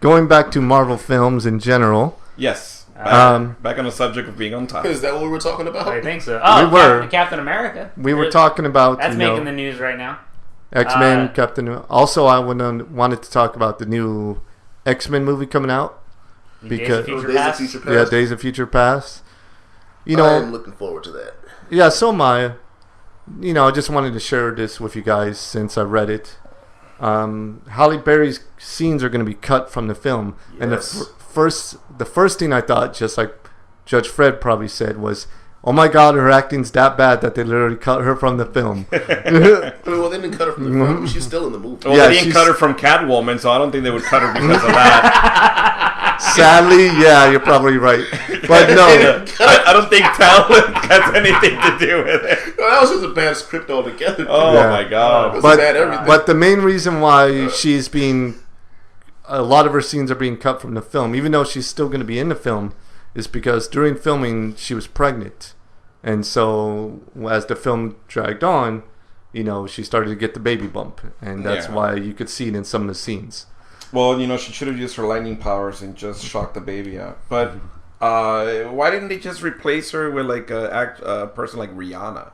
Going back to Marvel films in general. Yes. Back on the subject of being on top. Is that what we were talking about? I think so. Oh, we were. Captain America. We were talking about... That's making the news right now. X-Men, Captain... Also, I wanted to talk about the new X-Men movie coming out. Days of Future Past. Yeah, Days of Future Past. I am looking forward to that. Yeah, so am I. I just wanted to share this with you guys since I read it. Halle Berry's scenes are going to be cut from the film. Yes. And the first thing I thought, just like Judge Fred probably said, was, oh my God, her acting's that bad that they literally cut her from the film. Well, they didn't cut her from the film. She's still in the movie. Well, they didn't cut her from Catwoman, so I don't think they would cut her because of that. Sadly, yeah, you're probably right. But no. I don't think talent has anything to do with it. Well, that was just a bad script altogether. Oh, my God. But the main reason why she's being... A lot of her scenes are being cut from the film, even though she's still going to be in the film, is because during filming, she was pregnant. And so, as the film dragged on, she started to get the baby bump. And that's why you could see it in some of the scenes. Well, she should have used her lightning powers and just shocked the baby out. But why didn't they just replace her with like a person like Rheanna?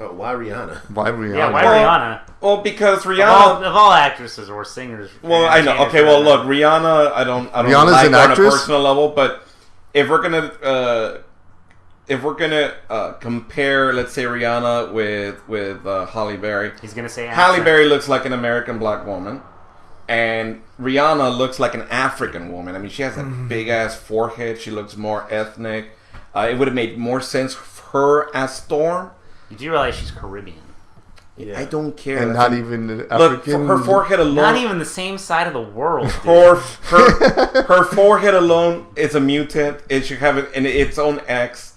Oh, why Rheanna? Why Rheanna? Yeah, why Rheanna? Well, because Rheanna... Of all actresses or singers... Well, I know. Okay, well, look, Rheanna, I don't Rheanna's like an her on a actress? personal level, but if we're gonna compare, let's say, Rheanna with Halle Berry... He's gonna say Halle Berry looks like an American black woman, and Rheanna looks like an African woman. I mean, she has a big-ass forehead. She looks more ethnic. It would have made more sense for her as Storm. You do realize she's Caribbean. Yeah. I don't care. And not even African. Look, her forehead alone... Not even the same side of the world. Her forehead alone is a mutant. It should have its own X.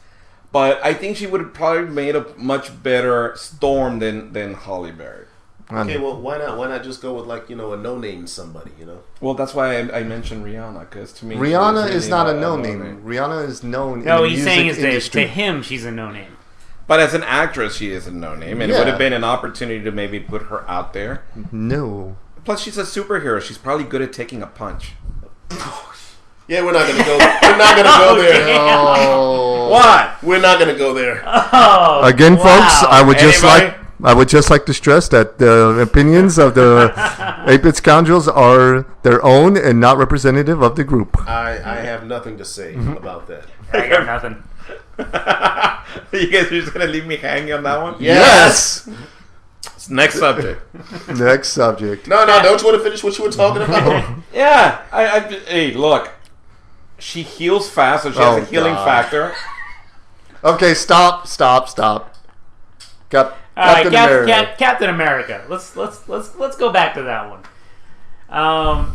But I think she would have probably made a much better Storm than Halle Berry. Okay, well, why not? Why not just go with a no-name somebody? Well, that's why I mentioned Rheanna, because to me, Rihanna is not a no-name. Rihanna is known. No, in the he's saying music to him she's a no-name. But as an actress, she is a no-name, and it would have been an opportunity to maybe put her out there. No. Plus, she's a superhero. She's probably good at taking a punch. Yeah, we're not gonna go. We're not gonna go there. Oh. What? We're not gonna go there. Oh, again, folks, I would Anybody? just like to stress that the opinions of the 8-Bit Scoundrels are their own and not representative of the group. I have nothing to say about that. I got nothing. You guys are just gonna leave me hanging on that one? Yes. Next subject. Next subject. No, don't you want to finish what you were talking about? Yeah. Hey, look. She heals fast, so she has a healing factor. Okay, stop. Captain America. Captain America. Let's go back to that one.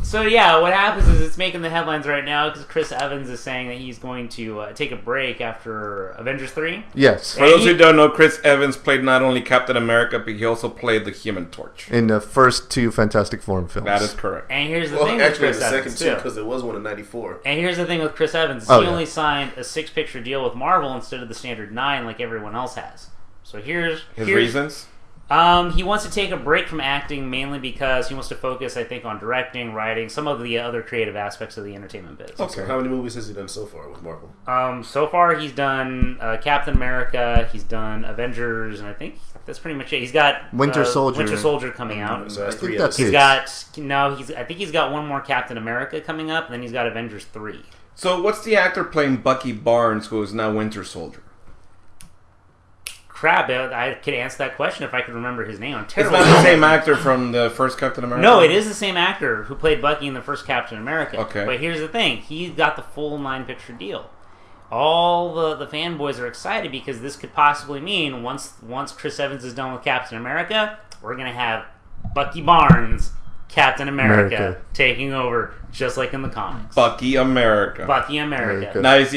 So yeah, what happens is it's making the headlines right now because Chris Evans is saying that he's going to take a break after Avengers 3. Yes. For those who don't know, Chris Evans played not only Captain America, but he also played the Human Torch. In the first 2 Fantastic Four films. That is correct. And here's the thing with Chris Evans, the second 2, because there was one in '94. And here's the thing with Chris Evans. He only signed a 6-picture deal with Marvel instead of the standard 9 like everyone else has. So here's reasons? He wants to take a break from acting mainly because he wants to focus, I think, on directing, writing, some of the other creative aspects of the entertainment business. Okay. So how many movies has he done so far with Marvel? So far he's done Captain America, he's done Avengers, and I think that's pretty much it. He's got Winter Soldier coming out. So that's I think 3 that's episodes. I think he's got one more Captain America coming up, and then he's got Avengers 3. So what's the actor playing Bucky Barnes, who is now Winter Soldier? Crap, I could answer that question if I could remember his name. I'm terrible. It's not the same actor from the first Captain America? No, it is the same actor who played Bucky in the first Captain America. Okay. But here's the thing. He's got the full 9-picture deal. All the fanboys are excited because this could possibly mean once Chris Evans is done with Captain America, we're going to have Bucky Barnes, Captain America, taking over, just like in the comics. Bucky America. Now, is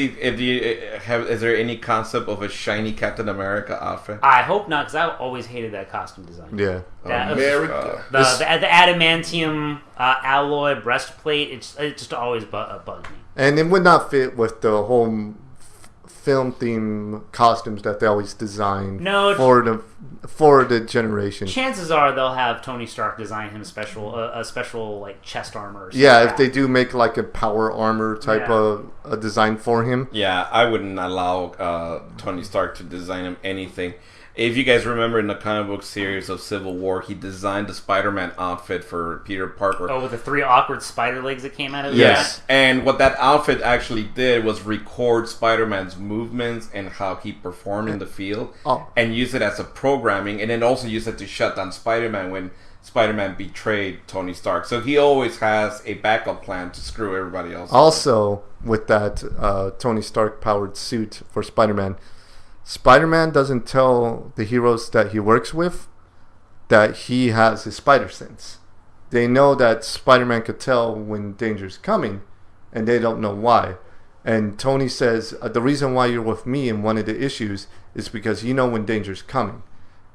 there any concept of a shiny Captain America outfit? I hope not, because I always hated that costume design. Yeah. America. The adamantium alloy breastplate, it just always bugged me. And it would not fit with the whole film theme costumes that they always design No, for the generation. Chances are they'll have Tony Stark design him a special like chest armor. Or something Yeah, like if that. they do make like a power armor type of a design for him. Yeah, I wouldn't allow Tony Stark to design him anything. If you guys remember in the comic book series of Civil War, he designed the Spider-Man outfit for Peter Parker. Oh, with the 3 awkward spider legs that came out of it? Yes. And what that outfit actually did was record Spider-Man's movements and how he performed in the field and use it as a programming, and then also use it to shut down Spider-Man when Spider-Man betrayed Tony Stark. So he always has a backup plan to screw everybody else. Also, with that Tony Stark powered suit for Spider-Man, Spider-Man doesn't tell the heroes that he works with that he has his spider sense. They know that Spider-Man could tell when danger's coming, and they don't know why. And Tony says, the reason why you're with me in one of the issues is because you know when danger's coming.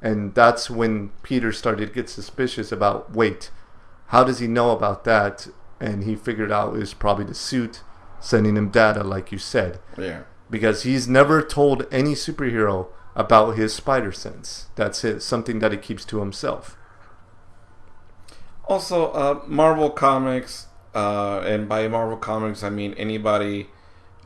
And that's when Peter started to get suspicious about, wait, how does he know about that? And he figured out it was probably the suit sending him data, like you said. Yeah. Because he's never told any superhero about his spider sense. That's it, something that he keeps to himself. Also, Marvel Comics, and by Marvel Comics I mean anybody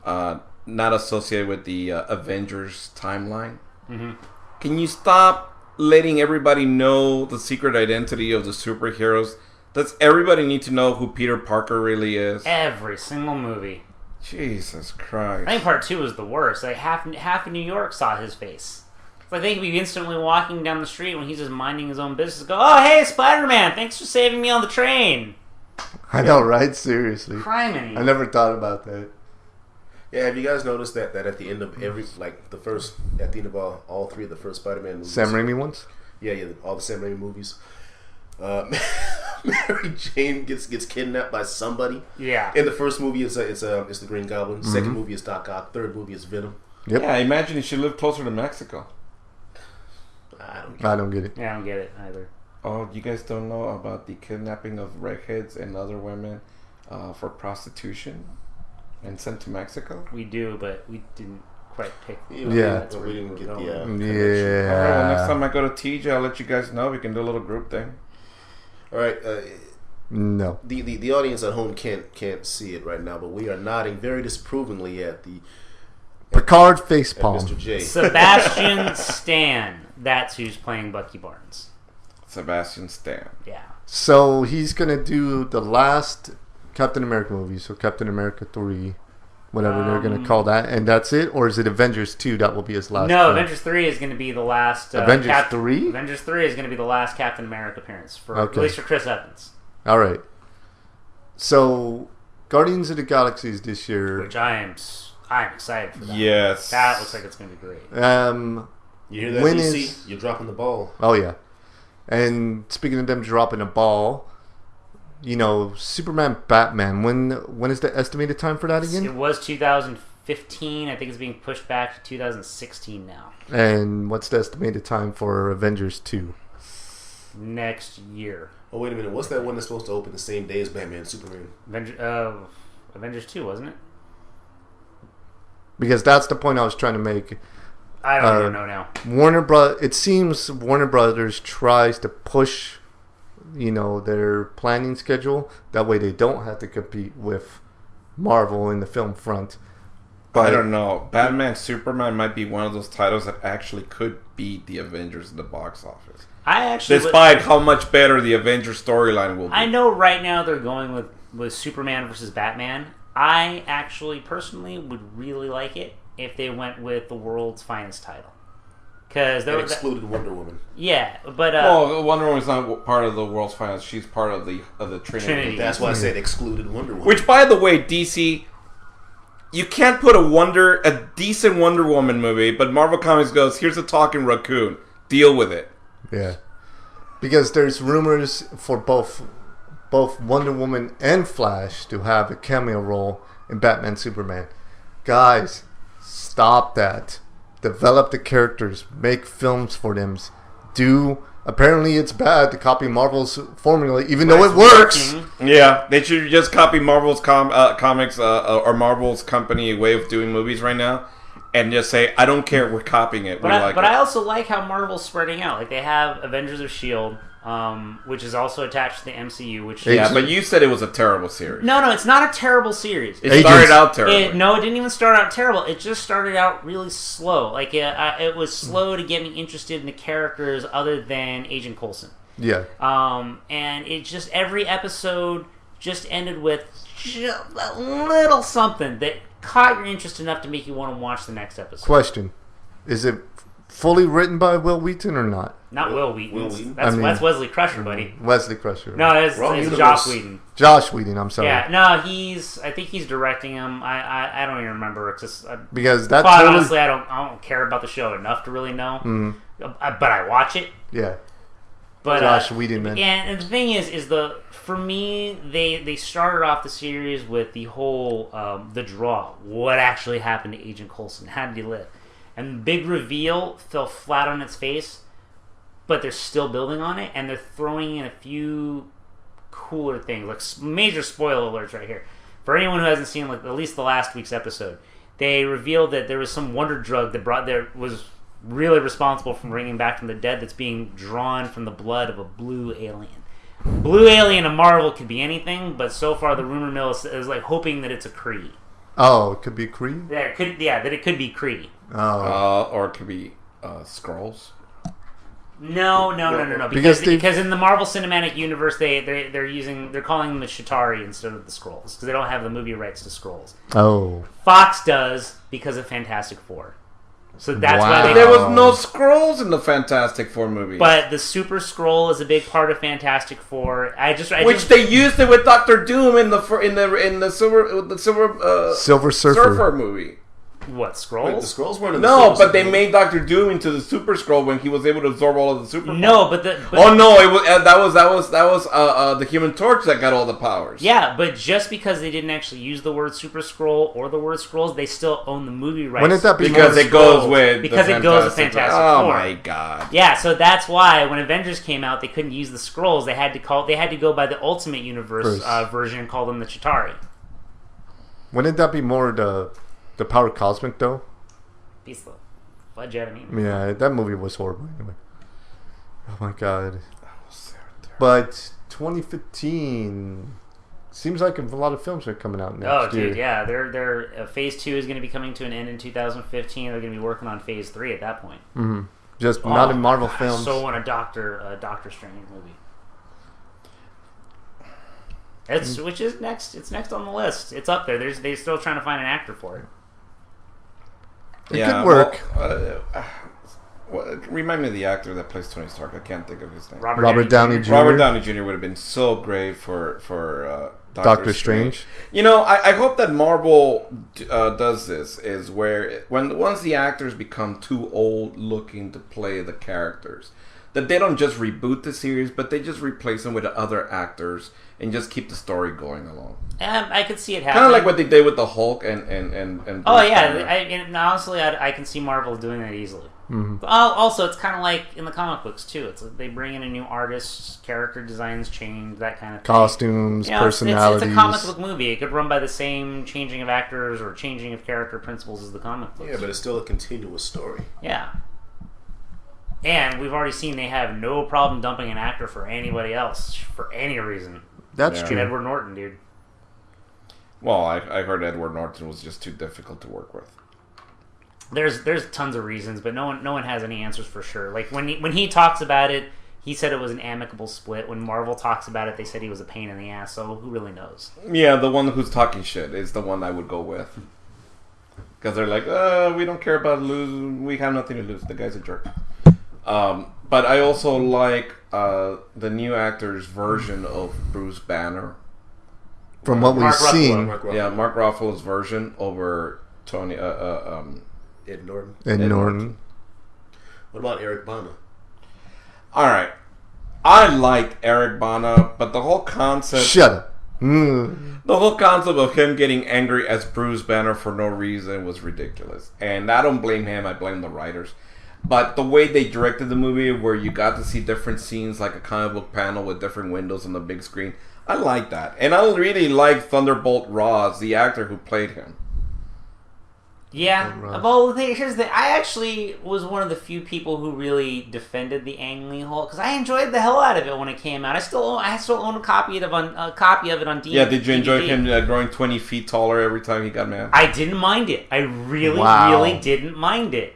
not associated with the Avengers timeline. Mm-hmm. Can you stop letting everybody know the secret identity of the superheroes? Does everybody need to know who Peter Parker really is? Every single movie. Jesus Christ. I think part 2 was the worst. Like half of New York saw his face. It's like they could be instantly walking down the street when he's just minding his own business. Go, oh hey, Spider-Man! Thanks for saving me on the train. I know, right? Seriously. Criminy. I never thought about that. Yeah, have you guys noticed that at the end of every, like at the end of all 3 of the first Spider-Man movies? Sam Raimi ones? Yeah, all the Sam Raimi movies. Mary Jane gets kidnapped by somebody. Yeah. In the first movie, it's the Green Goblin. Second movie is Doc Ock. Third movie is Venom. Yep. Yeah, imagine if she lived closer to Mexico. I don't get it. Yeah, I don't get it either. Oh, you guys don't know about the kidnapping of redheads and other women for prostitution and sent to Mexico? We do, but we didn't quite pick. Yeah. That's where we didn't get the Yeah. All right, well, next time I go to TJ, I'll let you guys know. We can do a little group thing. All right. No. The audience at home can't see it right now, but we are nodding very disapprovingly at Picard facepalm. Mr. J. Sebastian Stan. That's who's playing Bucky Barnes. Sebastian Stan. Yeah. So he's going to do the last Captain America movie, so Captain America 3, whatever they're going to call that, and that's it? Or is it Avengers 2 that will be his last No, film? Avengers 3 is going to be the last... Avengers 3? Avengers 3 is going to be the last Captain America appearance, at least for Chris Evans. All right. So, Guardians of the Galaxies this year... Which I'm excited for that. Yes. That looks like it's going to be great. You hear that, when DC? You're dropping the ball. Oh, yeah. And speaking of them dropping a ball, Superman, Batman, when is the estimated time for that again? It was 2015. I think it's being pushed back to 2016 now. And what's the estimated time for Avengers 2? Next year. Oh, wait a minute. What's that one that's supposed to open the same day as Batman and Superman? Avengers 2, wasn't it? Because that's the point I was trying to make. I don't even know now. It seems Warner Brothers tries to push, their planning schedule. That way they don't have to compete with Marvel in the film front. But I don't know. Batman Superman might be one of those titles that actually could beat the Avengers in the box office. Despite how much better the Avengers storyline will be. I know right now they're going with Superman versus Batman. I actually personally would really like it if they went with the world's finest title. Because they excluded Wonder Woman. Yeah, but Wonder Woman's not part of the world's finest. She's part of the Trinity. That's why I said excluded Wonder Woman. Which, by the way, DC, you can't put a decent Wonder Woman movie, but Marvel Comics goes, here's a talking raccoon. Deal with it. Yeah, because there's rumors for both Wonder Woman and Flash to have a cameo role in Batman Superman. Guys, stop that. Develop the characters. Make films for them. Apparently it's bad to copy Marvel's formula, even though it works. Yeah, they should just copy Marvel's comics or Marvel's company way of doing movies right now. and just say, I don't care, we're copying it. But I also like how Marvel's spreading out. Like, they have Avengers of S.H.I.E.L.D., which is also attached to the MCU. Which but you said it was a terrible series. No, it's not a terrible series. It started out terrible. No, it didn't even start out terrible. It just started out really slow. Like, it was slow to get me interested in the characters other than Agent Coulson. Yeah. And it just, every episode just ended with just a little something that caught your interest enough to make you want to watch the next episode. Question. Is it fully written by Will Wheaton or not? Not Will Wheaton. That's Wesley Crusher, buddy. Wesley Crusher. No, it's Josh Whedon. Josh Whedon, I'm sorry. Yeah, no, I think he's directing him. I don't even remember. It's just, because that's honestly, I don't care about the show enough to really know. Mm-hmm. But I watch it. Yeah. But Josh Whedon, man. And the thing is for me, they started off the series with the whole the draw. What actually happened to Agent Coulson? How did he live? And the big reveal fell flat on its face, but they're still building on it, and they're throwing in a few cooler things, like major spoiler alerts right here. For anyone who hasn't seen at least the last week's episode, they revealed that there was some wonder drug that was really responsible for bringing back from the dead that's being drawn from the blood of a blue alien. Blue alien in Marvel could be anything, but so far the rumor mill is like hoping that it's a Kree. Oh, it could be Kree? That it could be Kree. Oh. Or it could be Skrulls. No. Because in the Marvel Cinematic Universe, they're calling them the Chitauri instead of the Skrulls because they don't have the movie rights to Skrulls. Oh. Fox does because of Fantastic Four. So that's why there was no Skrulls in the Fantastic Four movie. But the Super Skrull is a big part of Fantastic Four. They used it with Doctor Doom in the Silver Surfer movie. What, Skrulls? Wait, the Skrulls weren't in the No, but they made Doctor Doom into the Super Skrull when he was able to absorb all of the super powers. No, but it was that was the Human Torch that got all the powers. Yeah, but just because they didn't actually use the word Super Skrull or the word Skrulls, they still own the movie rights. Wouldn't that be because it goes with Fantastic Four. Oh my god! Yeah, so that's why when Avengers came out, they couldn't use the Skrulls. They had to go by the Ultimate Universe version and call them the Chitauri. Wouldn't that be more the Power Cosmic, though? Piece of fudge out of me. Yeah, that movie was horrible anyway. Oh my god. But 2015 seems like a lot of films are coming out next year. Oh, dude, yeah. Their Phase 2 is going to be coming to an end in 2015. They're going to be working on Phase 3 at that point. Mm-hmm. Just not in Marvel films. I so want a Doctor Strange movie. Which is next. It's next on the list. It's up there. They're still trying to find an actor for it. It could work. Remind me of the actor that plays Tony Stark. I can't think of his name. Robert Downey Jr. Robert Downey Jr. would have been so great for Doctor Strange. You know, I hope that Marvel does this. Is where once the actors become too old looking to play the characters, that they don't just reboot the series, but they just replace them with other actors and just keep the story going along. I could see it happening. Kind of like what they did with the Hulk and oh yeah, honestly, I can see Marvel doing that easily. Mm-hmm. Also, it's kind of like in the comic books too. It's like they bring in a new artist, character designs change, that kind of thing. Costumes, personalities. It's a comic book movie. It could run by the same changing of actors or changing of character principles as the comic books. Yeah, but it's still a continuous story. Yeah. And we've already seen they have no problem dumping an actor for anybody else for any reason. That's true. Edward Norton, dude. Well, I heard Edward Norton was just too difficult to work with. There's tons of reasons, but no one has any answers for sure. Like when he talks about it, he said it was an amicable split. When Marvel talks about it, they said he was a pain in the ass. So who really knows? Yeah, the one who's talking shit is the one I would go with. Because they're like, we don't care about losing. We have nothing to lose. The guy's a jerk. But I also like the new actor's version of Bruce Banner. From what we've seen. Mark Ruffalo's version over Tony... Ed Norton. Ed Norton. What about Eric Bana? Alright. I liked Eric Bana, but the whole concept... Shut up. Mm. The whole concept of him getting angry as Bruce Banner for no reason was ridiculous. And I don't blame him, I blame the writers. But the way they directed the movie, where you got to see different scenes, like a comic book panel with different windows on the big screen, I like that. And I really like Thunderbolt Ross, the actor who played him. Yeah. Well, here's the thing. I actually was one of the few people who really defended the Ang Lee Hulk because I enjoyed the hell out of it when it came out. I still own a copy of it on DVD. Yeah, did you enjoy him growing 20 feet taller every time he got mad? I didn't mind it. I really didn't mind it.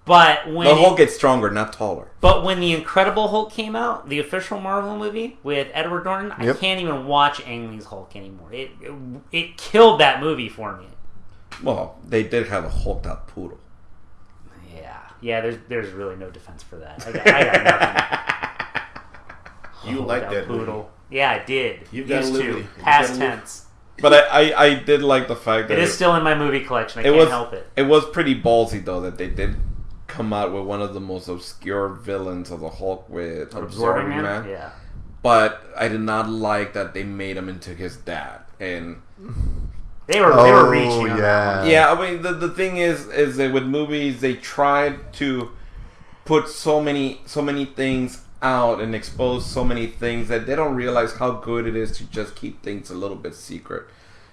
But when the Hulk gets stronger, not taller. But when the Incredible Hulk came out, the official Marvel movie with Edward Norton, I can't even watch Ang Lee's Hulk anymore. It killed that movie for me. Well, they did have a hulked out poodle. Yeah. There's really no defense for that. I got nothing. You like that poodle? movie. Yeah, I did. You've got to live. Past tense. But I did like the fact that it is still in my movie collection. I can't help it. It was pretty ballsy though that they did come out with one of the most obscure villains of the Hulk with Absorbing Man. Yeah. But I did not like that they made him into his dad and. They were reaching on that one. Yeah, I mean, the thing is that with movies, they tried to put so many things out and expose so many things that they don't realize how good it is to just keep things a little bit secret.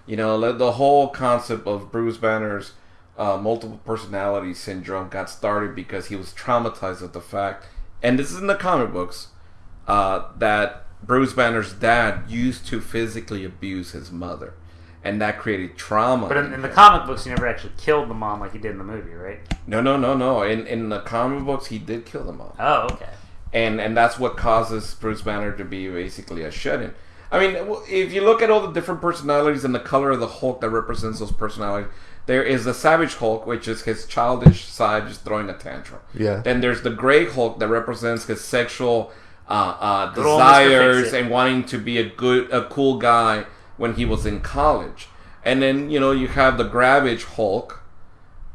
You know, the whole concept of Bruce Banner's multiple personality syndrome got started because he was traumatized with the fact, and this is in the comic books, that Bruce Banner's dad used to physically abuse his mother. And that created trauma. But in the comic books, he never actually killed the mom like he did in the movie, right? No. In the comic books, he did kill the mom. Oh, okay. And that's what causes Bruce Banner to be basically a shut-in. I mean, if you look at all the different personalities and the color of the Hulk that represents those personalities, there is the Savage Hulk, which is his childish side just throwing a tantrum. Yeah. Then there's the Gray Hulk that represents his sexual desires and wanting to be a cool guy when he was in college. And then, you know, you have the Gravage Hulk.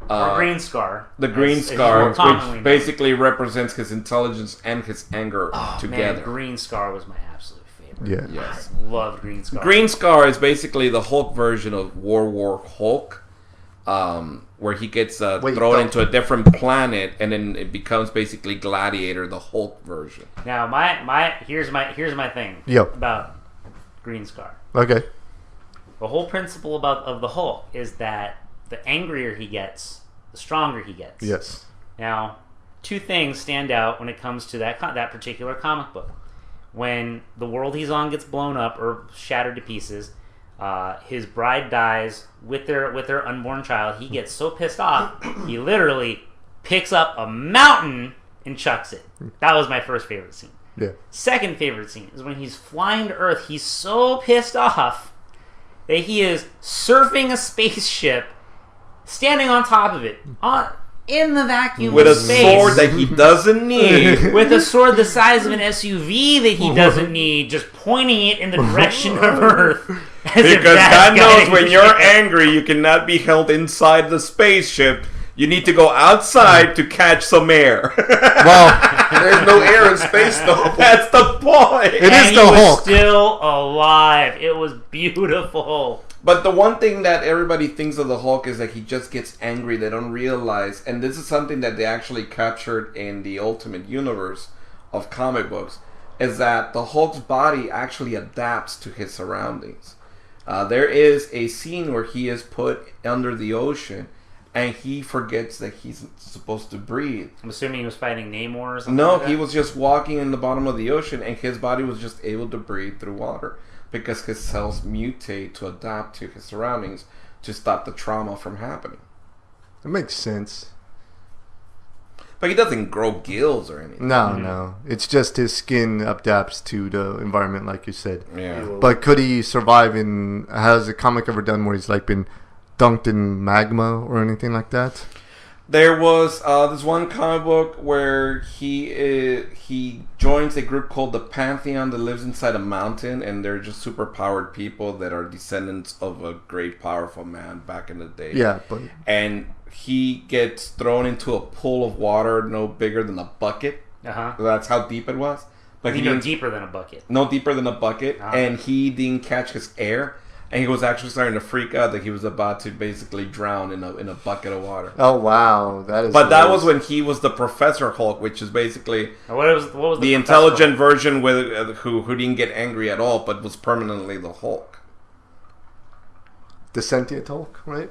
Or Green Scar. The Green Scar, which basically represents his intelligence and his anger together. Man, Green Scar was my absolute favorite. Yeah. Yes. I loved Green Scar. Green Scar is basically the Hulk version of War Hulk, where he gets thrown into a different planet, and then it becomes basically Gladiator, the Hulk version. Now, here's my thing about Green Scar. Okay. The whole principle of the Hulk is that the angrier he gets, the stronger he gets. Yes. Now, two things stand out when it comes to that particular comic book. When the world he's on gets blown up or shattered to pieces, his bride dies with their unborn child. He gets so pissed off, he literally picks up a mountain and chucks it. That was my first favorite scene. Yeah. Second favorite scene is when he's flying to Earth. He's so pissed off that he is surfing a spaceship, standing on top of it, in the vacuum with of a space, sword that he doesn't need, with a sword the size of an SUV that he doesn't need, just pointing it in the direction of Earth. Because God knows when you're angry, you cannot be held inside the spaceship. You need to go outside to catch some air. Well, there's no air in space, though. That's the point. It is the Hulk. Still alive. It was beautiful. But the one thing that everybody thinks of the Hulk is that he just gets angry. They don't realize, and this is something that they actually captured in the Ultimate Universe of comic books, is that the Hulk's body actually adapts to his surroundings. There is a scene where he is put under the ocean, and he forgets that he's supposed to breathe. I'm assuming he was fighting Namor or something. No, like that? He was just walking in the bottom of the ocean, and his body was just able to breathe through water because his cells mutate to adapt to his surroundings to stop the trauma from happening. That makes sense. But he doesn't grow gills or anything. No. It's just his skin adapts to the environment, like you said. Yeah. But could he survive has a comic ever done where he's like been dunked in magma or anything like that? There was this one comic book where he joins a group called the Pantheon that lives inside a mountain, and they're just super powered people that are descendants of a great powerful man back in the day. Yeah, but and he gets thrown into a pool of water no bigger than a bucket. That's how deep it was. But no deeper than a bucket. No deeper than a bucket, and he didn't catch his air. And he was actually starting to freak out that he was about to basically drown in a bucket of water. Oh wow, that is. But that was when he was the Professor Hulk, which is basically what was the intelligent version with who didn't get angry at all, but was permanently the Hulk. The sentient Hulk, right?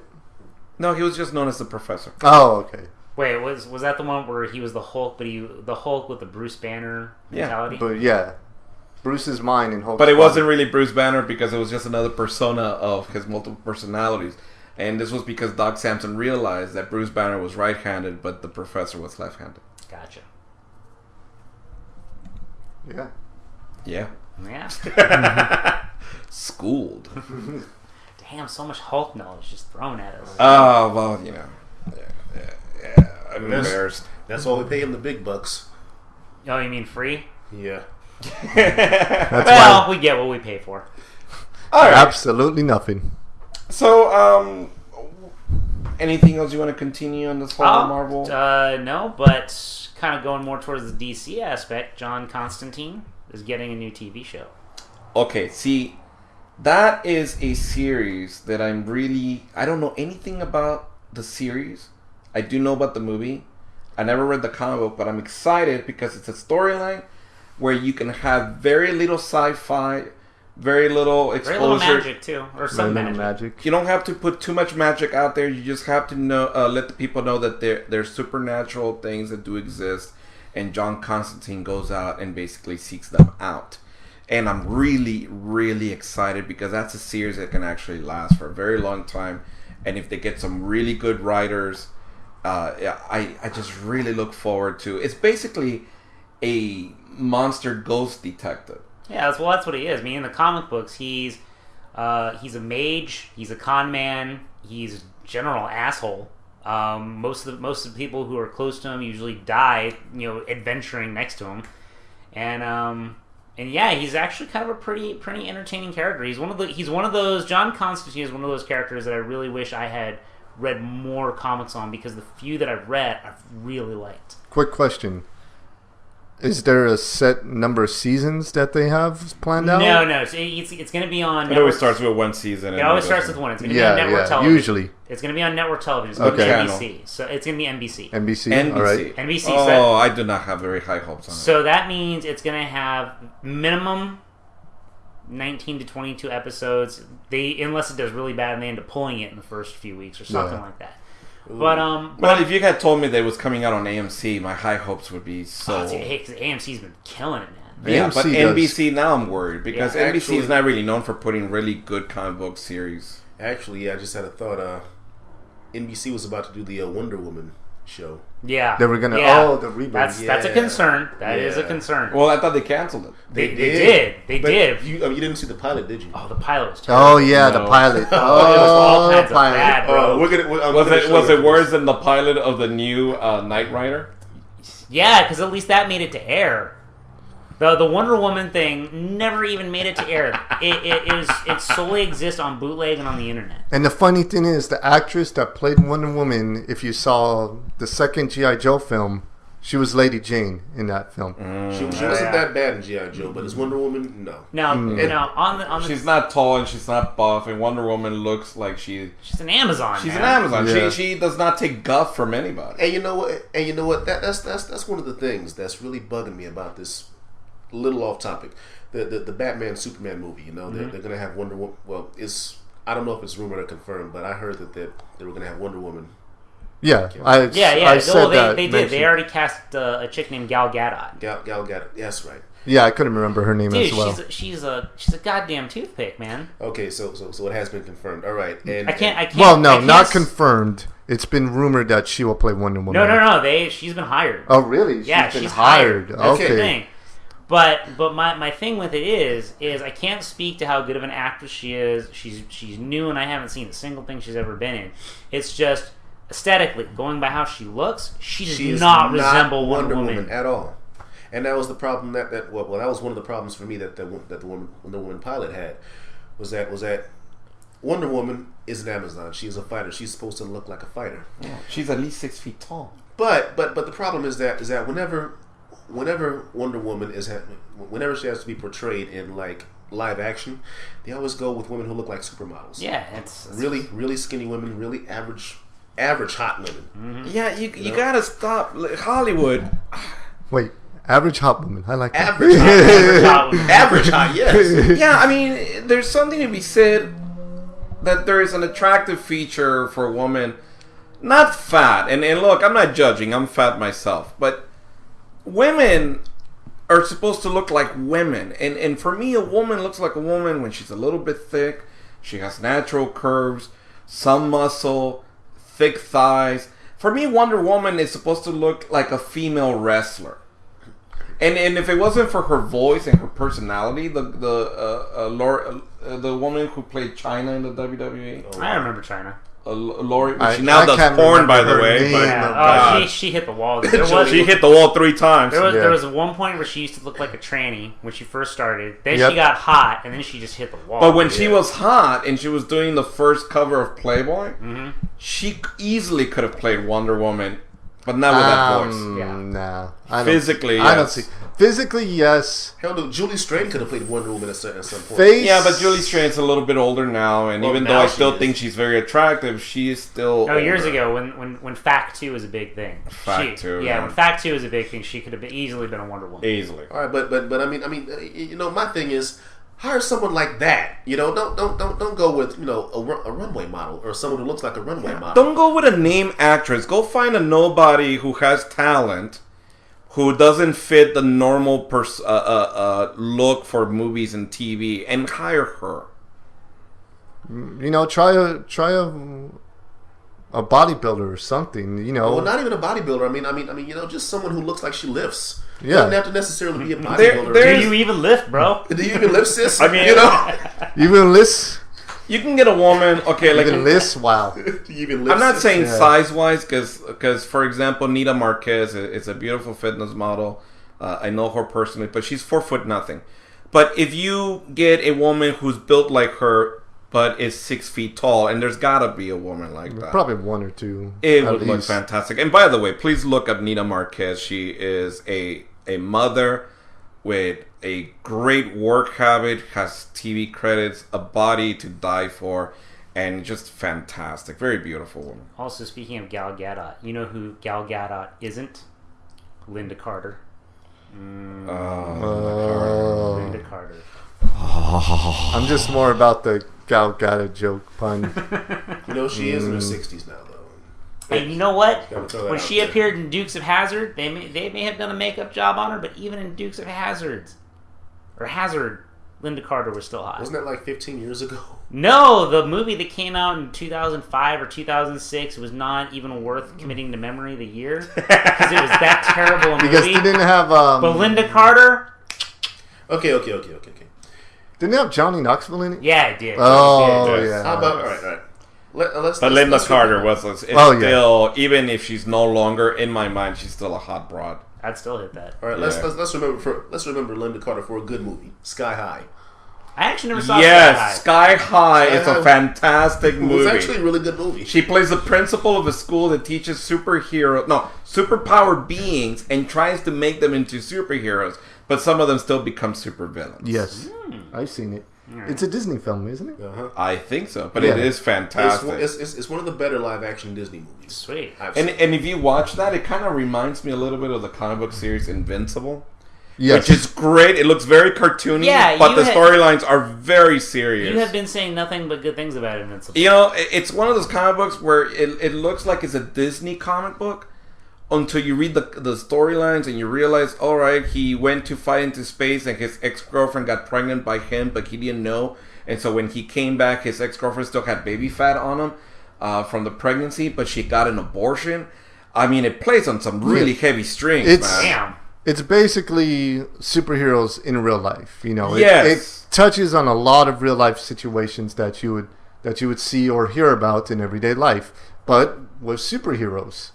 No, he was just known as the Professor. Oh, okay. Wait, was that the one where he was the Hulk, but the Hulk with the Bruce Banner mentality? But yeah, Bruce's mind and Hulk's But it body. wasn't really Bruce Banner because it was just another persona of his multiple personalities. And this was because Doc Samson realized that Bruce Banner was right-handed, but the Professor was left-handed. Gotcha. Yeah. Yeah. Yeah. Schooled. Damn, so much Hulk knowledge just thrown at us. Oh, well, you know. Yeah. I'm embarrassed. That's why we pay him the big bucks. Oh, you mean free? Yeah. Well, we get what we pay for. All right. Absolutely nothing. So, anything else you want to continue on this whole Marvel? No, but kind of going more towards the DC aspect, John Constantine is getting a new TV show. Okay, see, that is a series that I don't know anything about the series. I do know about the movie. I never read the comic book, but I'm excited because it's a storyline where you can have very little sci-fi, very little exposure. Very little magic too, or some magic. You don't have to put too much magic out there. You just have to know, let the people know that there's supernatural things that do exist, and John Constantine goes out and basically seeks them out. And I'm really, really excited because that's a series that can actually last for a very long time. And if they get some really good writers, I just really look forward to. It's basically a monster ghost detective. Yeah, that's what he is. I mean, in the comic books, he's a mage, he's a con man, he's a general asshole. Most of the people who are close to him usually die, adventuring next to him, and yeah, he's actually kind of a pretty entertaining character. He's one of those John Constantine is one of those characters that I really wish I had read more comics on, because the few that I've read I've really liked. Quick question. Is there a set number of seasons that they have planned out? No. It's going to be on... It always starts with one season. It always starts with one. It's going to be on network television. Usually. It's going to be on network television. It's going to be NBC. So it's going to be NBC. NBC? All right. NBC. Oh, I do not have very high hopes on it. So that means it's going to have minimum 19 to 22 episodes. Unless it does really bad and they end up pulling it in the first few weeks or something like that. But if you had told me that it was coming out on AMC, my high hopes would be so... Because AMC's been killing it, man. Yeah, AMC but NBC, now I'm worried, because NBC actually, is not really known for putting really good comic book series. Actually, I just had a thought. NBC was about to do the Wonder Woman show. Yeah. They were going to... Yeah. Oh, the reboot. That's a concern. That is a concern. Well, I thought they canceled it. They did. They did. You didn't see the pilot, did you? Oh, the pilot was terrible. Oh, yeah, the pilot. It was all kinds of pilot. bad, bro. Was it worse than the pilot of the new Knight Rider? Yeah, because at least that made it to air. The Wonder Woman thing never even made it to air. It solely exists on bootleg and on the internet. And the funny thing is, the actress that played Wonder Woman, if you saw the second G.I. Joe film, she was Lady Jane in that film. She wasn't that bad in G.I. Joe, but as Wonder Woman, no. No, on the She's not tall and she's not buff, and Wonder Woman looks like she's an Amazon. She's man. an Amazon. Yeah. She does not take guff from anybody. And you know what? That's one of the things that's really bugging me about this. Little off topic, the Batman Superman movie. They're gonna have Wonder Woman. Well, I don't know if it's rumored or confirmed, but I heard that they were gonna have Wonder Woman. Yeah, I said that. They did. They already cast a chick named Gal Gadot. Gal Gadot. Yes, right. Yeah, I couldn't remember her name as well. She's a goddamn toothpick, man. Okay, so it has been confirmed. All right, and I can't. Well, no, not confirmed. It's been rumored that she will play Wonder Woman. No. She's been hired. Oh, really? She's been hired. That's okay. the thing. But my thing with it is I can't speak to how good of an actress she is. She's new and I haven't seen a single thing she's ever been in. It's just aesthetically, going by how she looks, she does not resemble Wonder Woman at all. And that was the problem that was one of the problems for me that the Wonder Woman pilot had was that Wonder Woman is an Amazon. She is a fighter. She's supposed to look like a fighter. Yeah, she's at least 6 feet tall. But the problem is that whenever Wonder Woman whenever she has to be portrayed in like live action, they always go with women who look like supermodels. Yeah, it's really skinny women, really average hot women. Mm-hmm. Yeah, you gotta stop Hollywood. Wait, average hot woman. I like that. Average hot, yes. Yeah, I mean, there's something to be said that there is an attractive feature for a woman, not fat. And look, I'm not judging. I'm fat myself, but women are supposed to look like women. And for me, a woman looks like a woman when she's a little bit thick. She has natural curves, some muscle, thick thighs. For me, Wonder Woman is supposed to look like a female wrestler. And if it wasn't for her voice and her personality, the woman who played China in the WWE, I remember China. Lori, she now does porn, by the way. But, yeah. She hit the wall. She hit the wall 3 times. There was one point where she used to look like a tranny when she first started. Then she got hot, and then she just hit the wall. But when she was hot and she was doing the first cover of Playboy, she easily could have played Wonder Woman, but not with that voice. Nah. Physically, yes. I don't see. Physically, yes. Hell, no, Julie Strain could have played Wonder Woman at some point. Face. Yeah, but Julie Strain's a little bit older now, and even though I still think she's very attractive, she is still. No, years ago when Fact 2 was a big thing. Fact 2. Yeah, when Fact 2 was a big thing, she could have easily been a Wonder Woman. Easily. All right, but I mean, you know, my thing is, hire someone like that. You know, don't go with, you know, a runway model or someone who looks like a runway model. Don't go with a name actress. Go find a nobody who has talent, who doesn't fit the normal look for movies and TV, and hire her. You know, try a bodybuilder or something. You know, well, not even a bodybuilder. I mean, you know, just someone who looks like she lifts. Yeah. Doesn't have to necessarily be a bodybuilder. Do you even lift, bro? Do you even lift, sis? I mean, you know, even list. You can get a woman. Okay, like Even list. Wow. Do you even lift, I'm not sis? saying size-wise, because for example, Nita Marquez is a beautiful fitness model. I know her personally, but she's 4 foot nothing. But if you get a woman who's built like her, but is 6 feet tall, and there's gotta be a woman like that. Probably 1 or 2. It would look fantastic. And by the way, please look up Nita Marquez. She is a mother with a great work habit, has TV credits, a body to die for, and just fantastic. Very beautiful woman. Also, speaking of Gal Gadot, you know who Gal Gadot isn't? Linda Carter. Linda Carter. I'm just more about the Gal Gadot joke pun. You know, she is in her 60s now, though. And you know what? Gotta throw that When out she there. appeared in Dukes of Hazzard, they may have done a makeup job on her, but even in Dukes of Hazzard, Linda Carter was still hot. Wasn't that like 15 years ago? No, the movie that came out in 2005 or 2006 was not even worth committing to memory the year because it was that terrible a movie. Because they didn't have. But Linda Carter. Okay. Didn't they have Johnny Knoxville in it? Yeah, it did. Oh, It did. yeah. How about all right. But Linda Carter was Oh, yeah. still, even if she's no longer in my mind, she's still a hot broad. I'd still hit that. All right, let's remember Linda Carter for a good movie, Sky High. I actually never saw Yes, Sky High. Sky High is Sky a High fantastic It movie. was actually a really good movie. She plays the principal of a school that teaches superpowered beings and tries to make them into superheroes, but some of them still become supervillains. Yes. I've seen it. It's a Disney film, isn't it? Uh-huh. I think so, but it is fantastic. It's one of the better live action Disney movies. Sweet. And if you watch that, it kind of reminds me a little bit of the comic book series Invincible. Yes. Which is great. It looks very cartoony, Yeah, but the you storylines are very serious. You have been saying nothing but good things about Invincible. You know, it's one of those comic books where it looks like it's a Disney comic book until you read the storylines and you realize, all right, he went to fight into space and his ex-girlfriend got pregnant by him, but he didn't know. And so when he came back, his ex-girlfriend still had baby fat on him from the pregnancy, but she got an abortion. I mean, it plays on some really heavy strings, man. Damn. It's basically superheroes in real life. You know, Yes. it touches on a lot of real life situations that you would see or hear about in everyday life, but with superheroes,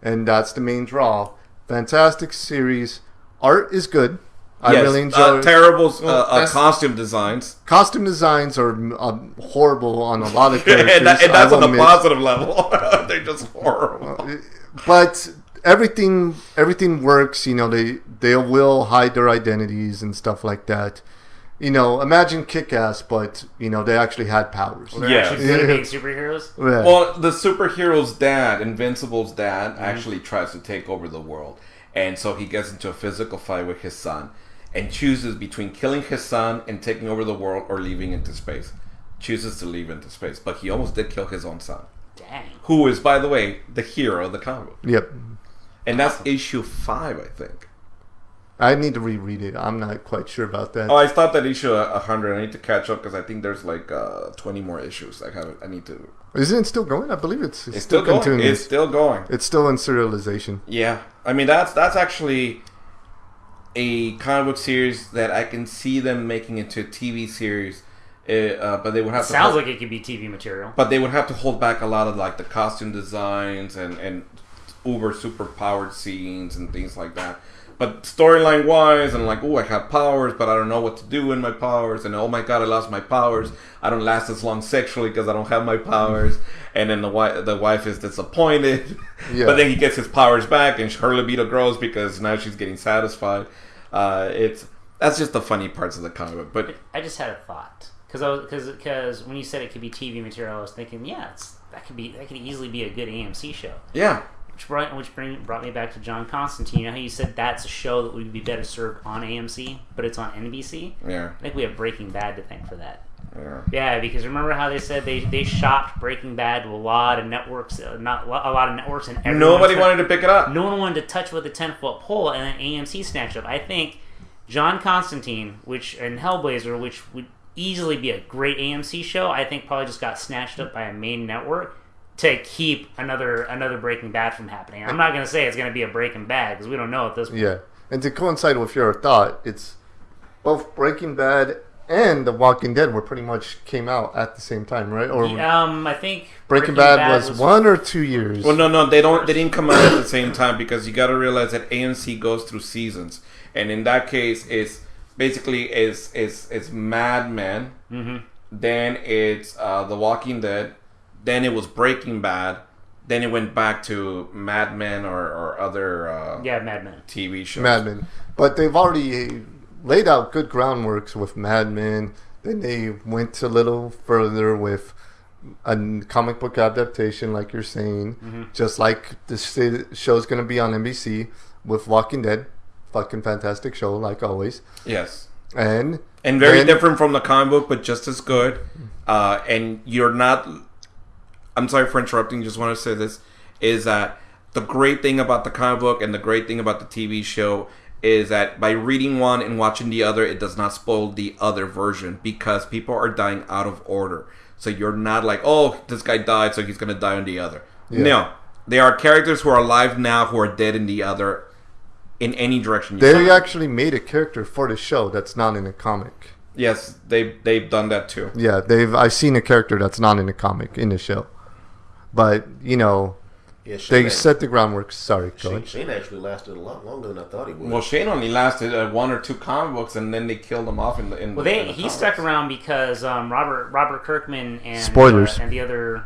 and that's the main draw. Fantastic series. Art is good. I really enjoy it. Terrible costume designs. Costume designs are horrible on a lot of characters. and that's I will on a admit. positive level. They're just horrible. But everything works. You know, they will hide their identities and stuff like that. You know, imagine Kick-Ass, but you know they actually had powers. They're Yeah. actually good at being superheroes. Yeah. Well, the superhero's dad, Invincible's dad, actually tries to take over the world. And so he gets into a physical fight with his son and chooses between killing his son and taking over the world or leaving into space. chooses to leave into space. But he almost did kill his own son. Dang. Who is, by the way, the hero of the comic book. Yep. And that's issue 5, I think. I need to reread it. I'm not quite sure about that. Oh, I stopped at issue 100. I need to catch up because I think there's like 20 more issues. I need to. Isn't it still going? I believe it's still going. continuing. It's still going. It's still in serialization. Yeah, I mean that's actually a comic book series that I can see them making into a TV series. But they would have. Sounds like it could be TV material. But they would have to hold back a lot of like the costume designs and uber super powered scenes and things like that. But storyline wise, and like, oh, I have powers, but I don't know what to do in my powers, and oh my god, I lost my powers. I don't last as long sexually because I don't have my powers. And then the wife is disappointed, but then he gets his powers back, and her libido grows because now she's getting satisfied. That's just the funny parts of the comic book. But I just had a thought because when you said it could be TV material, I was thinking, that could easily be a good AMC show. Yeah. Which brought me back to John Constantine. You know how you said that's a show that would be better served on AMC, but it's on NBC? Yeah. I think we have Breaking Bad to thank for that. Yeah. Yeah, because remember how they said they shopped Breaking Bad to a lot of networks, and nobody wanted to pick it up. No one wanted to touch with a 10-foot pole, and then AMC snatched up. I think John Constantine, and Hellblazer, which would easily be a great AMC show, I think probably just got snatched up by a main network to keep another Breaking Bad from happening. I'm not going to say it's going to be a Breaking Bad because we don't know at this point. Yeah, and to coincide with your thought, it's both Breaking Bad and The Walking Dead were pretty much came out at the same time, right? Or I think Breaking Bad was 1 or 2 years. Well, no, they didn't come out at the same time because you got to realize that AMC goes through seasons, and in that case, it's basically it's Mad Men, then it's The Walking Dead. Then it was Breaking Bad. Then it went back to Mad Men or other Mad Men TV shows. Mad Men. But they've already laid out good groundworks with Mad Men. Then they went a little further with a comic book adaptation, like you're saying. Just like this show's going to be on NBC with Walking Dead. Fucking fantastic show, like always. Yes. And very different from the comic book, but just as good. And you're not... I'm sorry for interrupting. Just want to say this, is that the great thing about the comic book and the great thing about the TV show is that by reading one and watching the other, it does not spoil the other version because people are dying out of order. So you're not like, oh, this guy died, so he's going to die on the other. Yeah. No. There are characters who are alive now who are dead in the other in any direction you They actually made a character for the show that's not in the comic. Yes, they've done that too. Yeah, I've seen a character that's not in the comic in the show. But, they set the groundwork. Sorry, go ahead. Shane actually lasted a lot longer than I thought he would. Well, Shane only lasted 1 or 2 comic books, and then they killed him off he stuck around because Robert Kirkman and spoilers and the other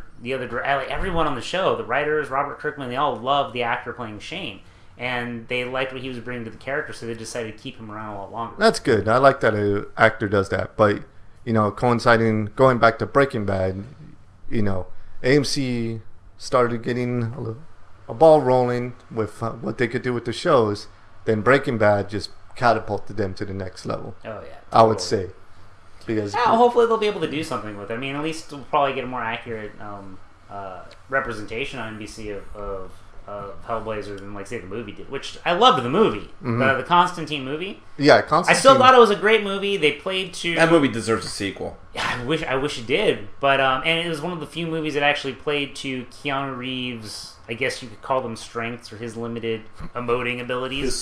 everyone on the show, the writers, Robert Kirkman, they all loved the actor playing Shane, and they liked what he was bringing to the character, so they decided to keep him around a lot longer. That's good. I like that an actor does that. But going back to Breaking Bad, AMC started getting a ball rolling with what they could do with the shows. Then Breaking Bad just catapulted them to the next level. Oh, yeah. Totally. I would say. Because hopefully they'll be able to do something with it. I mean, at least we'll probably get a more accurate representation on NBC of Hellblazer than, like, say, the movie did. Which, I loved the movie. The Constantine movie. Yeah, Constantine. I still thought it was a great movie. They played to... That movie deserves a sequel. Yeah, I wish it did. But, and it was one of the few movies that actually played to Keanu Reeves', I guess you could call them strengths, or his limited emoting abilities. His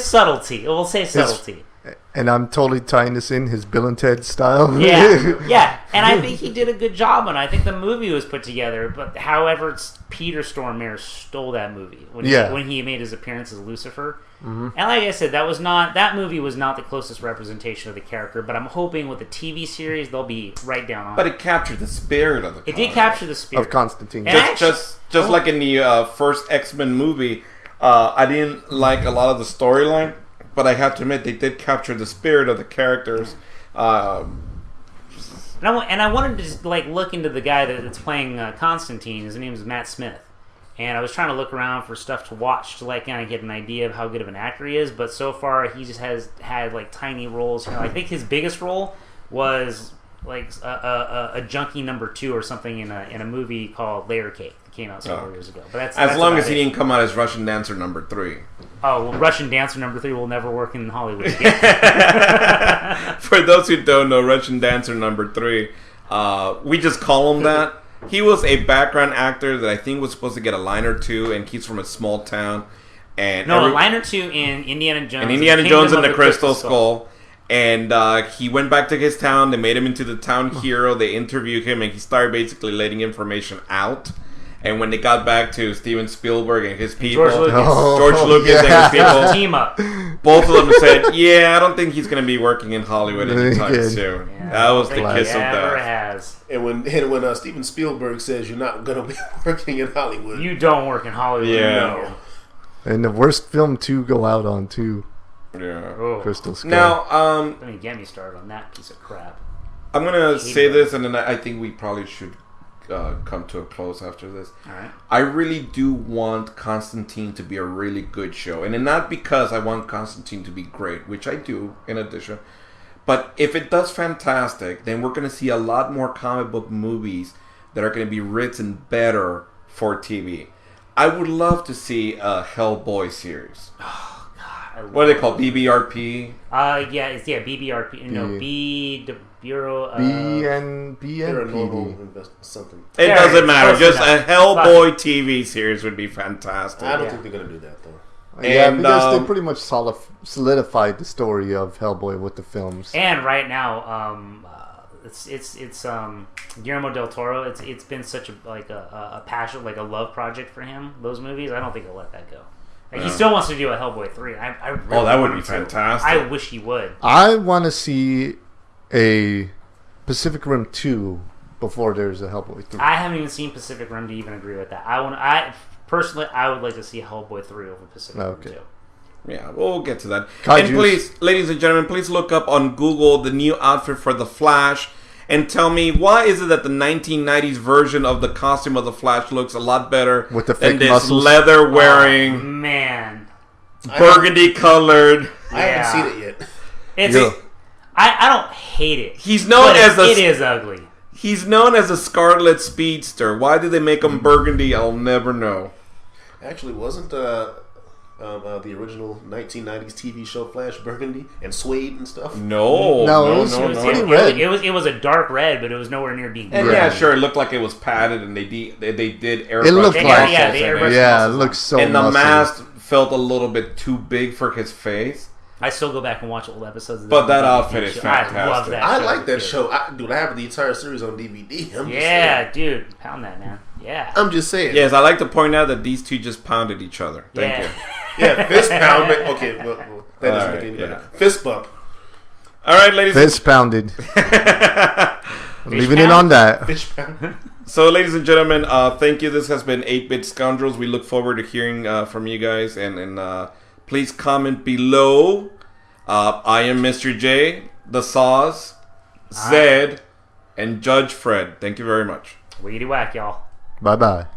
subtlety. We'll say subtlety. And I'm totally tying this in, his Bill and Ted style. Yeah. And I think he did a good job on it. I think the movie was put together, but however, Peter Stormare stole that movie when he made his appearance as Lucifer. And like I said, that movie was not the closest representation of the character, but I'm hoping with the TV series, they'll be right down on it. But it captured the spirit of the It did capture the spirit. Of Constantine. Just like in the first X-Men movie, I didn't like a lot of the storyline, but I have to admit they did capture the spirit of the characters. And I wanted to just, look into the guy that's playing Constantine. His name is Matt Smith. And I was trying to look around for stuff to watch to kind of get an idea of how good of an actor he is. But so far, he just has had tiny roles. I think his biggest role was a junkie number 2 or something in a movie called Layer Cake that came out several years ago. But as long as he didn't come out as Russian Dancer number 3. Oh, well, Russian Dancer number 3 will never work in Hollywood again. For those who don't know, Russian Dancer number 3, we just call him that. He was a background actor that I think was supposed to get a line or two, and he's from a small town. And a line or two in Indiana Jones. And Indiana Jones and the Crystal Skull. And he went back to his town. They made him into the town hero. They interviewed him, and he started basically letting information out. And when they got back to Steven Spielberg and his people, George Lucas and his people, team up. Both of them said, "Yeah, I don't think he's going to be working in Hollywood anytime soon." Yeah, that was the kiss of death. Has. And when Steven Spielberg says you're not going to be working in Hollywood, you don't work in Hollywood. Yeah. No. And the worst film to go out on too. Yeah. Oh. Crystal Skull. Now, don't even get me started on that piece of crap. I'm gonna say this, and then I think we probably should come to a close after this. All right. I really do want Constantine to be a really good show, and not because I want Constantine to be great, which I do, in addition. But if it does fantastic, then we're gonna see a lot more comic book movies that are gonna be written better for TV. I would love to see a Hellboy series. Oh God! What are they called? BBRP? BBRP. No, the Bureau of Paranormal something. It doesn't matter. Just a Hellboy TV series would be fantastic. I don't think they're gonna do that though. Yeah, because they pretty much solidified the story of Hellboy with the films. And right now, it's Guillermo del Toro. It's been such a passion, like a love project for him. Those movies, I don't think he'll let that go. Like, he still wants to do a Hellboy 3. I really that would be fantastic. I wish he would. I want to see a Pacific Rim 2 before there's a Hellboy 3. I haven't even seen Pacific Rim to even agree with that. Personally, I would like to see Hellboy 3 over Pacific Rim 2. Yeah, we'll get to that. Kaiju's. And please, ladies and gentlemen, please look up on Google the new outfit for The Flash and tell me, why is it that the 1990s version of the costume of The Flash looks a lot better with the than fake this muscles? leather-wearing, man, burgundy-colored... I haven't seen it yet. I don't hate it. He's known as it is ugly. He's known as a Scarlet Speedster. Why did they make him burgundy? I'll never know. Actually, wasn't the original 1990s TV show Flash burgundy and suede and stuff? No, it was pretty red. It was a dark red, but it was nowhere near being and red. Yeah, sure, it looked like it was padded, and they did airbrush. It looked like it looks so. And the muscly. mask felt a little bit too big for his face. I still go back and watch old episodes of But that outfit is fantastic. I love that. I like that show. I have the entire series on DVD. Dude, pound that, man. Yeah. I'm just saying. Yes, I like to point out that these two just pounded each other. Thank you. Yeah, fist pound. Okay, well, that doesn't make any better. Fist bump. All right, ladies. Fist pounded. Leaving it on that. Fish pound. So, ladies and gentlemen, thank you. This has been 8-Bit Scoundrels. We look forward to hearing from you guys, and please comment below. I am Mr. J, the Saws, Zed, and Judge Fred. Thank you very much. Wiggity whack, y'all. Bye-bye.